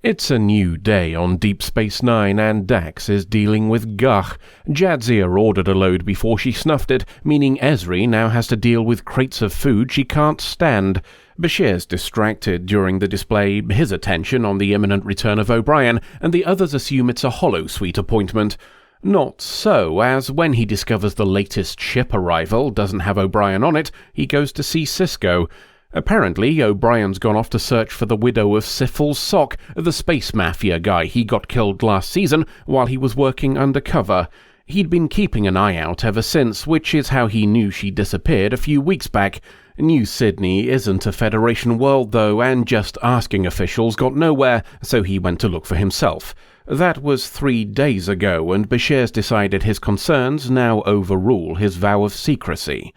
It's a new day on Deep Space Nine, and Dax is dealing with Gach. Jadzia ordered a load before she snuffed it, meaning Ezri now has to deal with crates of food she can't stand. Bashir's distracted during the display, his attention on the imminent return of O'Brien, and the others assume it's a holosuite appointment. Not so, as when he discovers the latest ship arrival doesn't have O'Brien on it, he goes to see Cisco. Apparently, O'Brien's gone off to search for the widow of Syphil's Sock, the space mafia guy he got killed last season while he was working undercover. He'd been keeping an eye out ever since, which is how he knew she disappeared a few weeks back. New Sydney isn't a Federation world, though, and just asking officials got nowhere, so he went to look for himself. That was 3 days ago, and Bashir's decided his concerns now overrule his vow of secrecy.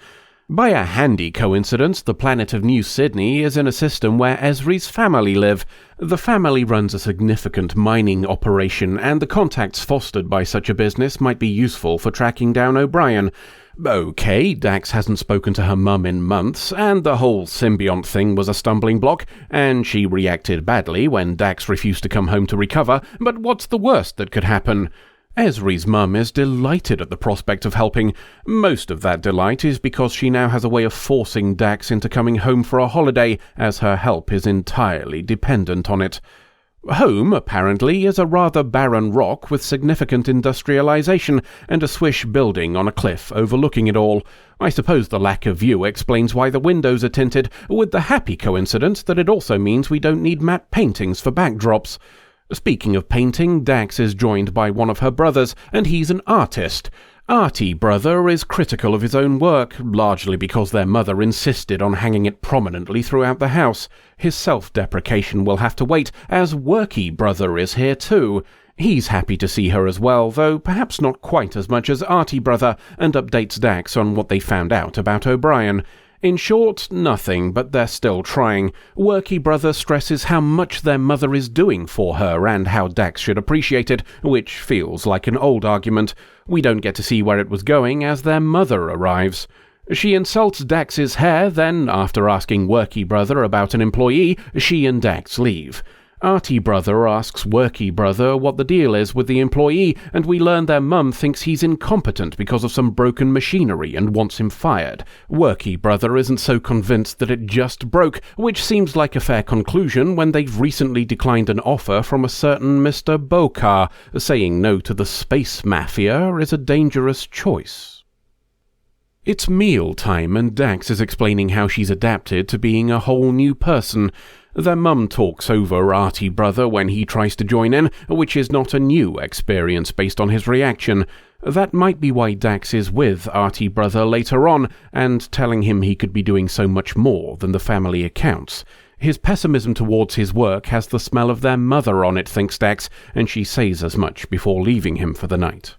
By a handy coincidence, the planet of New Sydney is in a system where Ezri's family live. The family runs a significant mining operation, and the contacts fostered by such a business might be useful for tracking down O'Brien. Okay, Dax hasn't spoken to her mum in months, and the whole symbiont thing was a stumbling block, and she reacted badly when Dax refused to come home to recover, but what's the worst that could happen? Ezri's mum is delighted at the prospect of helping. Most of that delight is because she now has a way of forcing Dax into coming home for a holiday, as her help is entirely dependent on it. Home, apparently, is a rather barren rock with significant industrialization and a swish building on a cliff overlooking it all. I suppose the lack of view explains why the windows are tinted, with the happy coincidence that it also means we don't need matte paintings for backdrops. Speaking of painting, Dax is joined by one of her brothers, and he's an artist. Artie brother is critical of his own work, largely because their mother insisted on hanging it prominently throughout the house. His self-deprecation will have to wait, as worky brother is here too. He's happy to see her as well, though perhaps not quite as much as Artie brother, and updates Dax on what they found out about O'Brien. In short, nothing, but they're still trying. Worky brother stresses how much their mother is doing for her and how Dax should appreciate it, which feels like an old argument. We don't get to see where it was going as their mother arrives. She insults Dax's hair, then, after asking Worky brother about an employee, she and Dax leave. Artie brother asks Worky brother what the deal is with the employee, and we learn their mum thinks he's incompetent because of some broken machinery and wants him fired. Worky brother isn't so convinced that it just broke, which seems like a fair conclusion when they've recently declined an offer from a certain Mr. Bokar. Saying no to the space mafia is a dangerous choice. It's meal time, and Dax is explaining how she's adapted to being a whole new person. Their mum talks over Artie brother when he tries to join in, which is not a new experience based on his reaction. That might be why Dax is with Artie brother later on, and telling him he could be doing so much more than the family accounts. His pessimism towards his work has the smell of their mother on it, thinks Dax, and she says as much before leaving him for the night.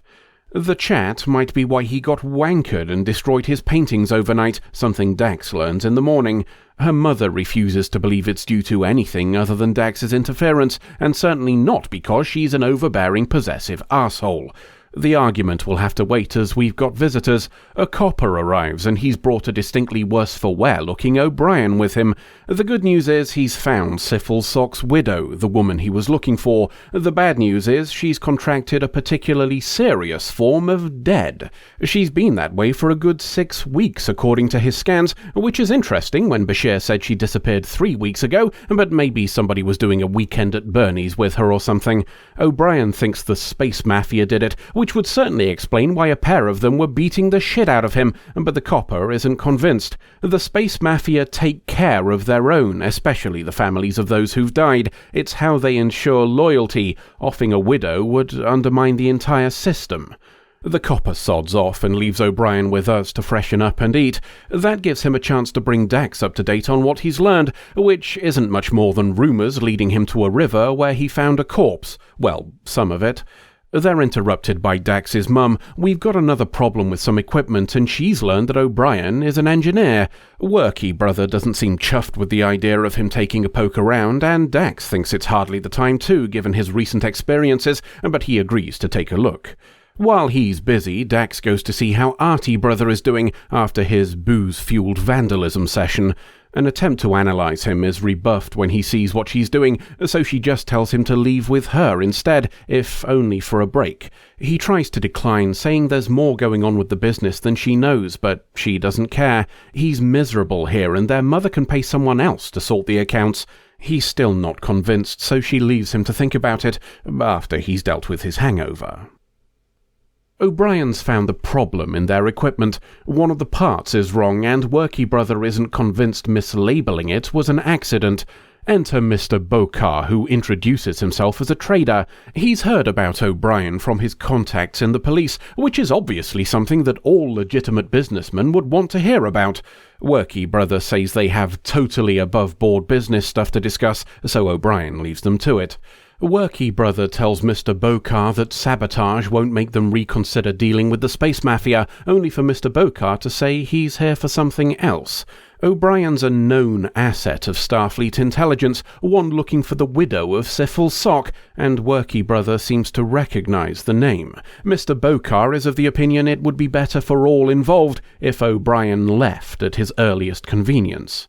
The chat might be why he got wankered and destroyed his paintings overnight, something Dax learns in the morning. Her mother refuses to believe it's due to anything other than Dax's interference, and certainly not because she's an overbearing, possessive asshole. The argument will have to wait as we've got visitors. A copper arrives, and he's brought a distinctly worse-for-wear-looking O'Brien with him. The good news is he's found Syphil Sock's widow, the woman he was looking for. The bad news is she's contracted a particularly serious form of dead. She's been that way for a good 6 weeks, according to his scans, which is interesting when Bashir said she disappeared 3 weeks ago, but maybe somebody was doing a weekend at Bernie's with her or something. O'Brien thinks the space mafia did it, which would certainly explain why a pair of them were beating the shit out of him, but the copper isn't convinced. The space mafia take care of their own, especially the families of those who've died. It's how they ensure loyalty. Offing a widow would undermine the entire system. The copper sods off and leaves O'Brien with us to freshen up and eat. That gives him a chance to bring Dax up to date on what he's learned, which isn't much more than rumours leading him to a river where he found a corpse. Well, some of it. They're interrupted by Dax's mum. We've got another problem with some equipment, and she's learned that O'Brien is an engineer. Worky brother doesn't seem chuffed with the idea of him taking a poke around, and Dax thinks it's hardly the time too, given his recent experiences, but he agrees to take a look. While he's busy, Dax goes to see how Artie brother is doing after his booze-fueled vandalism session. An attempt to analyse him is rebuffed when he sees what she's doing, so she just tells him to leave with her instead, if only for a break. He tries to decline, saying there's more going on with the business than she knows, but she doesn't care. He's miserable here, and their mother can pay someone else to sort the accounts. He's still not convinced, so she leaves him to think about it after he's dealt with his hangover. O'Brien's found the problem in their equipment. One of the parts is wrong, and Worky Brother isn't convinced mislabeling it was an accident. Enter Mr. Bokar, who introduces himself as a trader. He's heard about O'Brien from his contacts in the police, which is obviously something that all legitimate businessmen would want to hear about. Worky Brother says they have totally above-board business stuff to discuss, so O'Brien leaves them to it. Worky Brother tells Mr. Bokar that sabotage won't make them reconsider dealing with the space mafia, only for Mr. Bokar to say he's here for something else. O'Brien's a known asset of Starfleet intelligence, one looking for the widow of Syphil Sock, and Worky Brother seems to recognize the name. Mr. Bokar is of the opinion it would be better for all involved if O'Brien left at his earliest convenience.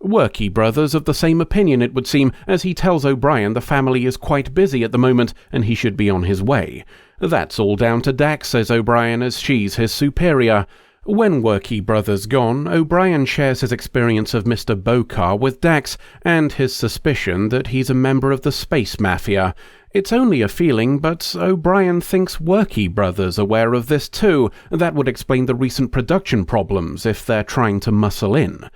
Worky Brother's of the same opinion, it would seem, as he tells O'Brien the family is quite busy at the moment and he should be on his way. That's all down to Dax, says O'Brien, as she's his superior. When Worky Brother's gone, O'Brien shares his experience of Mr. Bokar with Dax and his suspicion that he's a member of the space mafia. It's only a feeling, but O'Brien thinks Worky Brother's aware of this too. That would explain the recent production problems if they're trying to muscle in.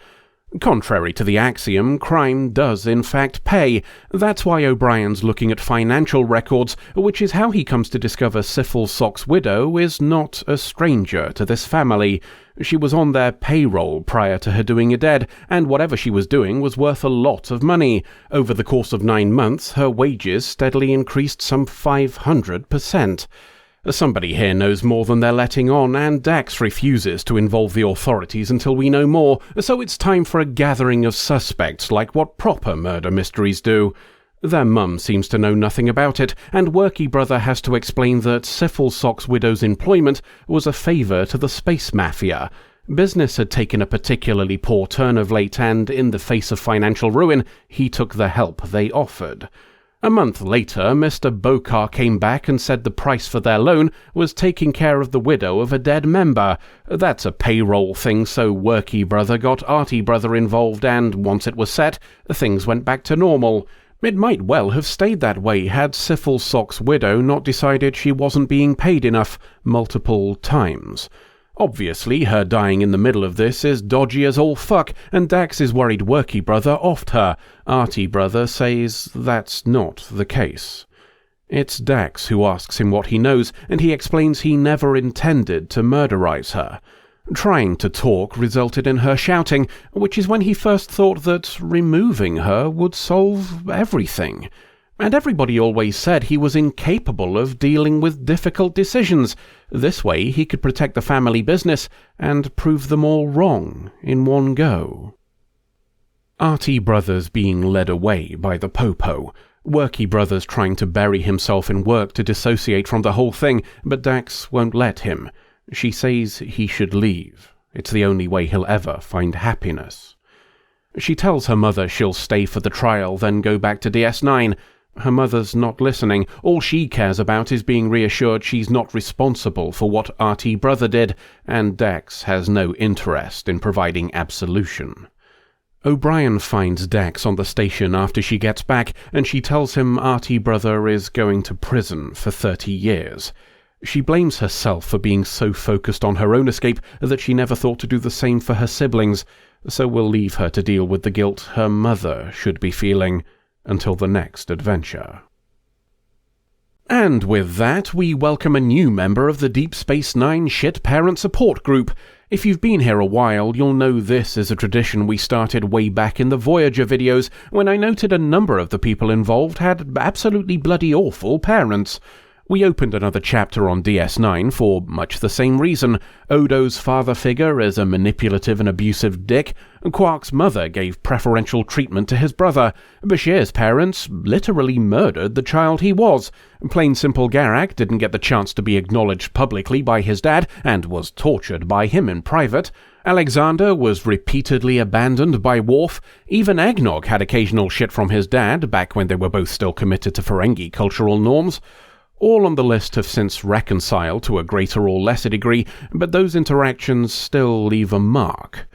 Contrary to the axiom, crime does in fact pay. That's why O'Brien's looking at financial records, which is how he comes to discover Syphil Sock's widow is not a stranger to this family. She was on their payroll prior to her doing a dead, and whatever she was doing was worth a lot of money. Over the course of 9 months, her wages steadily increased some 500%. Somebody here knows more than they're letting on, and Dax refuses to involve the authorities until we know more, so it's time for a gathering of suspects like what proper murder mysteries do. Their mum seems to know nothing about it, and Worky Brother has to explain that Syphil Sock's widow's employment was a favour to the space mafia. Business had taken a particularly poor turn of late, and in the face of financial ruin, he took the help they offered. A month later, Mr. Bokar came back and said the price for their loan was taking care of the widow of a dead member. That's a payroll thing, so Worky Brother got Arty Brother involved, and once it was set, things went back to normal. It might well have stayed that way had Syphil Sock's widow not decided she wasn't being paid enough multiple times. Obviously, her dying in the middle of this is dodgy as all fuck, and Dax is worried Worky Brother offed her. Arty Brother says that's not the case. It's Dax who asks him what he knows, and he explains he never intended to murderize her. Trying to talk resulted in her shouting, which is when he first thought that removing her would solve everything. And everybody always said he was incapable of dealing with difficult decisions. This way he could protect the family business and prove them all wrong in one go. Arty Brothers being led away by the Popo. Worky Brothers trying to bury himself in work to dissociate from the whole thing, but Dax won't let him. She says he should leave. It's the only way he'll ever find happiness. She tells her mother she'll stay for the trial, then go back to DS9. Her mother's not listening. All she cares about is being reassured she's not responsible for what Arty Brother did, and Dax has no interest in providing absolution. O'Brien finds Dax on the station after she gets back, and she tells him Arty Brother is going to prison for 30 years. She blames herself for being so focused on her own escape that she never thought to do the same for her siblings, so we'll leave her to deal with the guilt her mother should be feeling until the next adventure. And with that, we welcome a new member of the Deep Space Nine Shit Parent Support Group. If you've been here a while, you'll know this is a tradition we started way back in the Voyager videos, when I noted a number of the people involved had absolutely bloody awful parents. We opened another chapter on DS9 for much the same reason. Odo's father figure is a manipulative and abusive dick. Quark's mother gave preferential treatment to his brother. Bashir's parents literally murdered the child he was. Plain simple Garak didn't get the chance to be acknowledged publicly by his dad and was tortured by him in private. Alexander was repeatedly abandoned by Worf. Even Eggnog had occasional shit from his dad back when they were both still committed to Ferengi cultural norms. All on the list have since reconciled to a greater or lesser degree, but those interactions still leave a mark.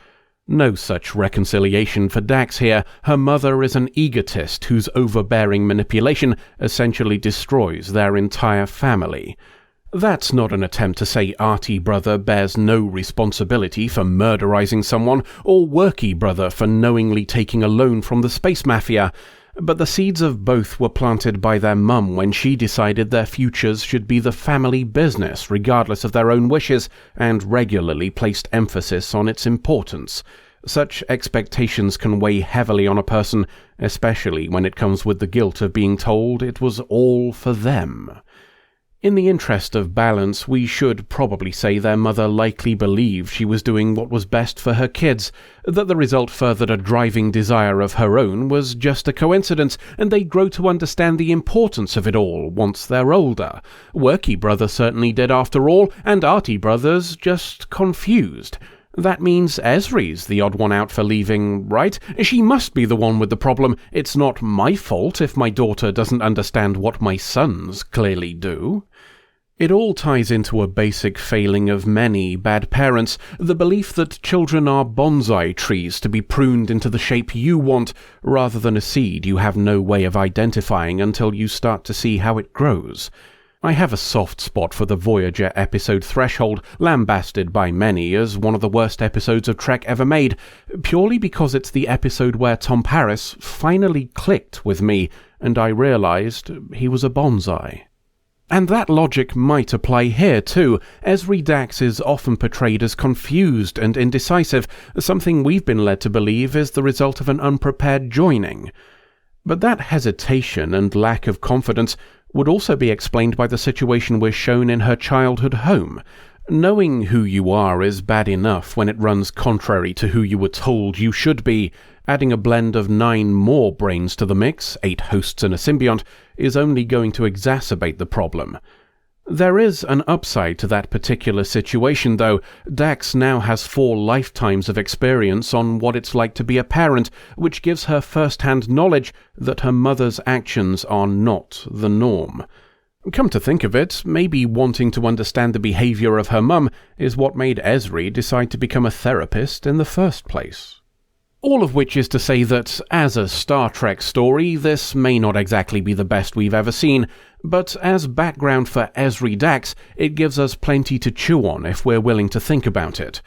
No such reconciliation for Dax here. Her mother is an egotist whose overbearing manipulation essentially destroys their entire family. That's not an attempt to say Arty brother bears no responsibility for murderizing someone, or Worky brother for knowingly taking a loan from the space mafia. But the seeds of both were planted by their mum when she decided their futures should be the family business regardless of their own wishes, and regularly placed emphasis on its importance. Such expectations can weigh heavily on a person, especially when it comes with the guilt of being told it was all for them. In the interest of balance, we should probably say their mother likely believed she was doing what was best for her kids, that the result furthered a driving desire of her own was just a coincidence, and they'd grow to understand the importance of it all once they're older. Worky brother certainly did after all, and Arty brother's just confused. That means Ezri's the odd one out for leaving, right? She must be the one with the problem. It's not my fault if my daughter doesn't understand what my sons clearly do. It all ties into a basic failing of many bad parents, the belief that children are bonsai trees to be pruned into the shape you want, rather than a seed you have no way of identifying until you start to see how it grows. I have a soft spot for the Voyager episode Threshold, lambasted by many as one of the worst episodes of Trek ever made, purely because it's the episode where Tom Paris finally clicked with me, and I realized he was a bonsai. And that logic might apply here too. Ezri Dax is often portrayed as confused and indecisive, something we've been led to believe is the result of an unprepared joining. But that hesitation and lack of confidence would also be explained by the situation we're shown in her childhood home. Knowing who you are is bad enough when it runs contrary to who you were told you should be. Adding a blend of 9 more brains to the mix, 8 hosts and a symbiont, is only going to exacerbate the problem. There is an upside to that particular situation, though. Dax now has 4 lifetimes of experience on what it's like to be a parent, which gives her first-hand knowledge that her mother's actions are not the norm. Come to think of it, maybe wanting to understand the behavior of her mum is what made Ezri decide to become a therapist in the first place. All of which is to say that, as a Star Trek story, this may not exactly be the best we've ever seen, but as background for Ezri Dax, it gives us plenty to chew on if we're willing to think about it.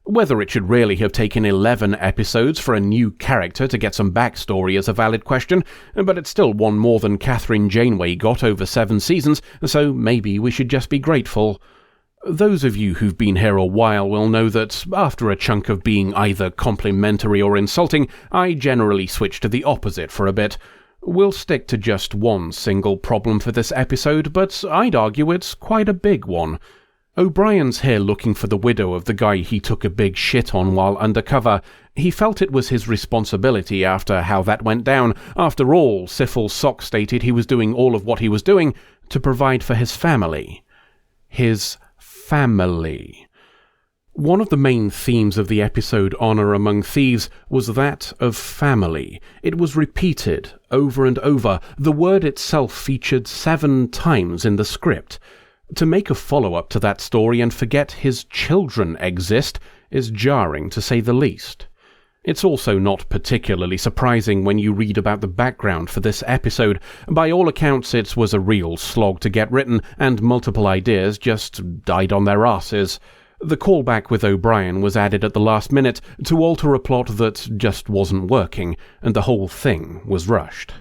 Whether it should really have taken 11 episodes for a new character to get some backstory is a valid question, but it's still one more than Catherine Janeway got over 7 seasons, so maybe we should just be grateful. Those of you who've been here a while will know that, after a chunk of being either complimentary or insulting, I generally switch to the opposite for a bit. We'll stick to just one single problem for this episode, but I'd argue it's quite a big one. O'Brien's here looking for the widow of the guy he took a big shit on while undercover. He felt it was his responsibility after how that went down. After all, Syphil Sock stated he was doing all of what he was doing to provide for his family. His family. One of the main themes of the episode Honor Among Thieves was that of family. It was repeated over and over. The word itself featured 7 times in the script. To make a follow-up to that story and forget his children exist is jarring, to say the least. It's also not particularly surprising when you read about the background for this episode. By all accounts, it was a real slog to get written, and multiple ideas just died on their asses. The callback with O'Brien was added at the last minute to alter a plot that just wasn't working, and the whole thing was rushed.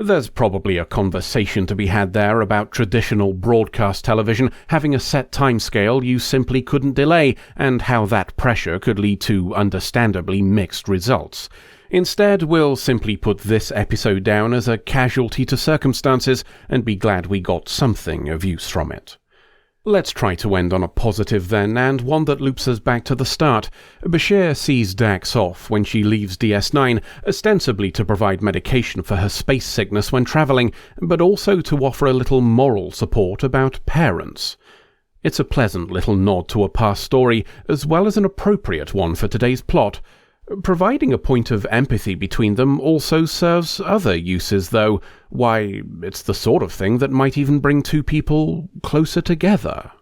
There's probably a conversation to be had there about traditional broadcast television having a set timescale you simply couldn't delay, and how that pressure could lead to understandably mixed results. Instead, we'll simply put this episode down as a casualty to circumstances and be glad we got something of use from it. Let's try to end on a positive then, and one that loops us back to the start. Bashir sees Dax off when she leaves DS9, ostensibly to provide medication for her space sickness when travelling, but also to offer a little moral support about parents. It's a pleasant little nod to a past story, as well as an appropriate one for today's plot. Providing a point of empathy between them also serves other uses, though. Why, it's the sort of thing that might even bring two people closer together.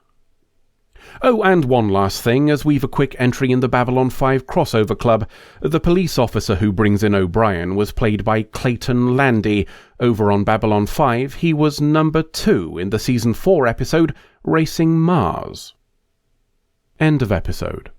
Oh, and one last thing, as we've a quick entry in the Babylon 5 crossover club. The police officer who brings in O'Brien was played by Clayton Landy. Over on Babylon 5, he was number 2 in the Season 4 episode, Racing Mars. End of episode.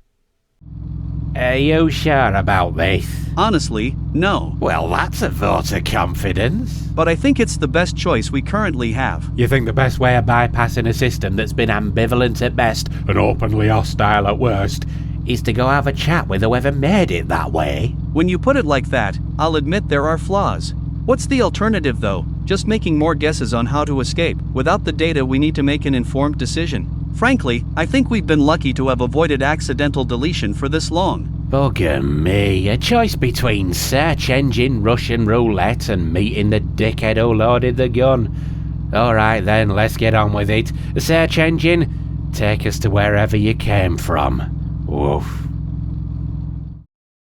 Are you sure about this? Honestly, no. Well, that's a vote of confidence. But I think it's the best choice we currently have. You think the best way of bypassing a system that's been ambivalent at best and openly hostile at worst is to go have a chat with whoever made it that way? When you put it like that, I'll admit there are flaws. What's the alternative though? Just making more guesses on how to escape. Without the data, we need to make an informed decision. Frankly, I think we've been lucky to have avoided accidental deletion for this long. Bugger me, a choice between search engine Russian roulette and meeting the dickhead who loaded the gun. Alright then, let's get on with it. Search engine, take us to wherever you came from. Woof.